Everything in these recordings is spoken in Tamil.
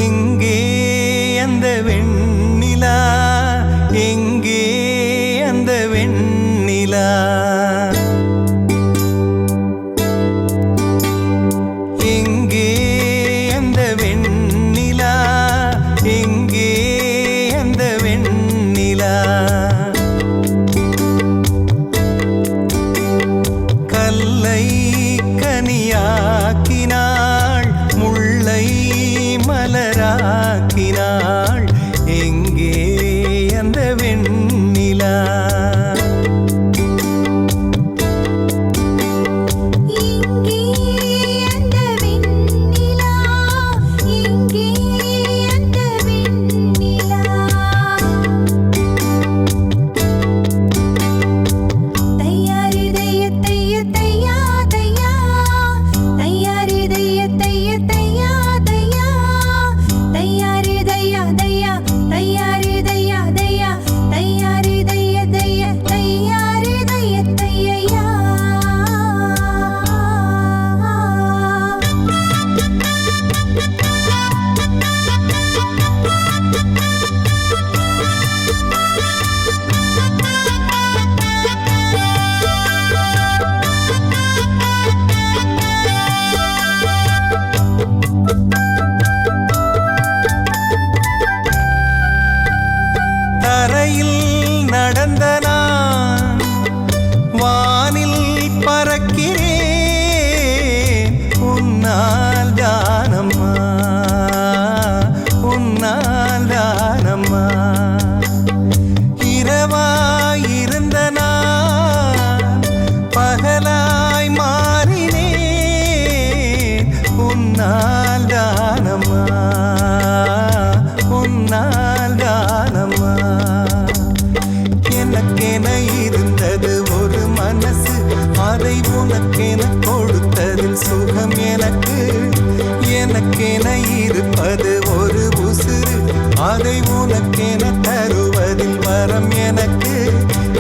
எங்கே அந்த வெண்ணிலா, எங்கே அந்த வெண்ணிலா, எங்கே அந்த வெண்ணிலா, எங்கே அந்த வெண்ணிலா, கல்லை கனியாக்கினாள், முல்லை மலராக்கினாள், எங்கே அந்த வெண்ணிலா. தரையில் நடந்த நான் வானில் பறக்கிறேன், உன்னால் தானம்மா, உன்னால் தானம்மா. இரவாயிருந்த நான் பகலாய் மாறினேன், உன்னால் தானம்மா, உன்னால் தானம்மா. எனக்கென இருந்தது ஒரு மனசு, அதை உனக்கென கொடுத்ததில் சுகம் எனக்கு. எனக்கென இருப்பது ஒரு உசுறு, அதை உனக்கென தருவதில் வரம் எனக்கு.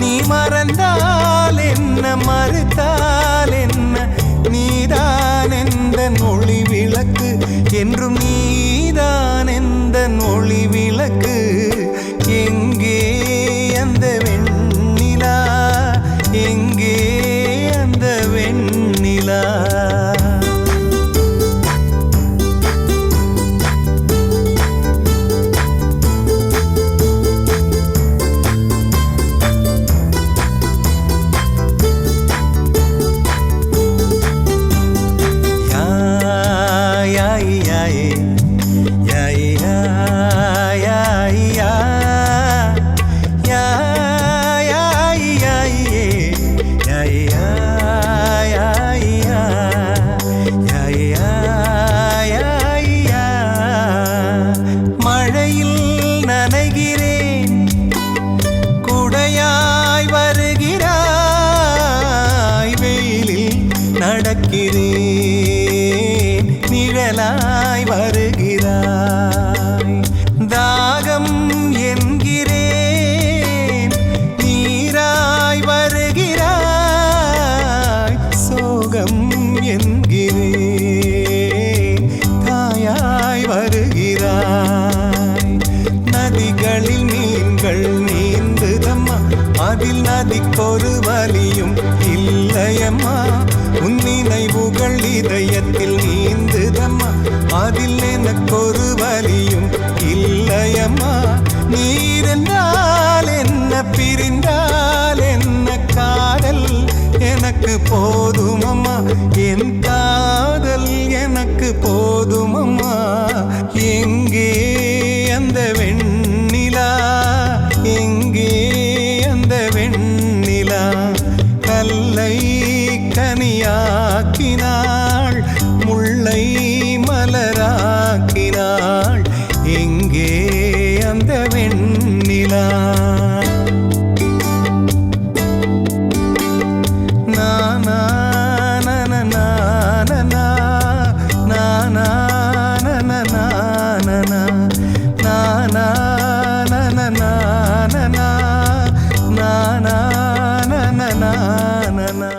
நீ மறந்தால் என்ன, மறுத்தால் என்ன, நீதான் எந்த ஒளி விளக்கு, என்றும் நீதான் எந்த ஒளி விளக்கு. எங்கே அந்த வெண்ணிலா, எங்கே அந்த வெண்ணிலா. மழையில் நனைகிறேன், குடையாய் வருகிறாய், வெயிலில் நடக்கிறேன், நிழலாய் வருகிறாய். தாகம் என்கிறேன், நீராய் வருகிறாய், சோகம் என்கிறேன், தாயாய் வருகிறாய். நதிகளில் மீன்கள் நீந்துதம்மா, அதில் நதிக்கொரு வலியும் இல்லையம்மா. உன் நினைவுகள் இதயத்தில் நீந்துதம்மா, அதில் எனக்கொரு வலியும் இல்லையம்மா. நீரென்றால் என்ன, பிரிந்தால் என்ன, காதல் எனக்கு போதுமம்மா, என் காதல் எனக்கு போதுமம்மா. எங்கே அந்த வெண்ணிலா, எங்கே அந்த வெண்ணிலா, கல்லை கனியாக்கினாள், முல்லை மலராக்கினாள், எங்கே அந்த வெண்ணிலா. நானா நன நானா, நானா நன நானா, நானா நன நானா. நா நா நா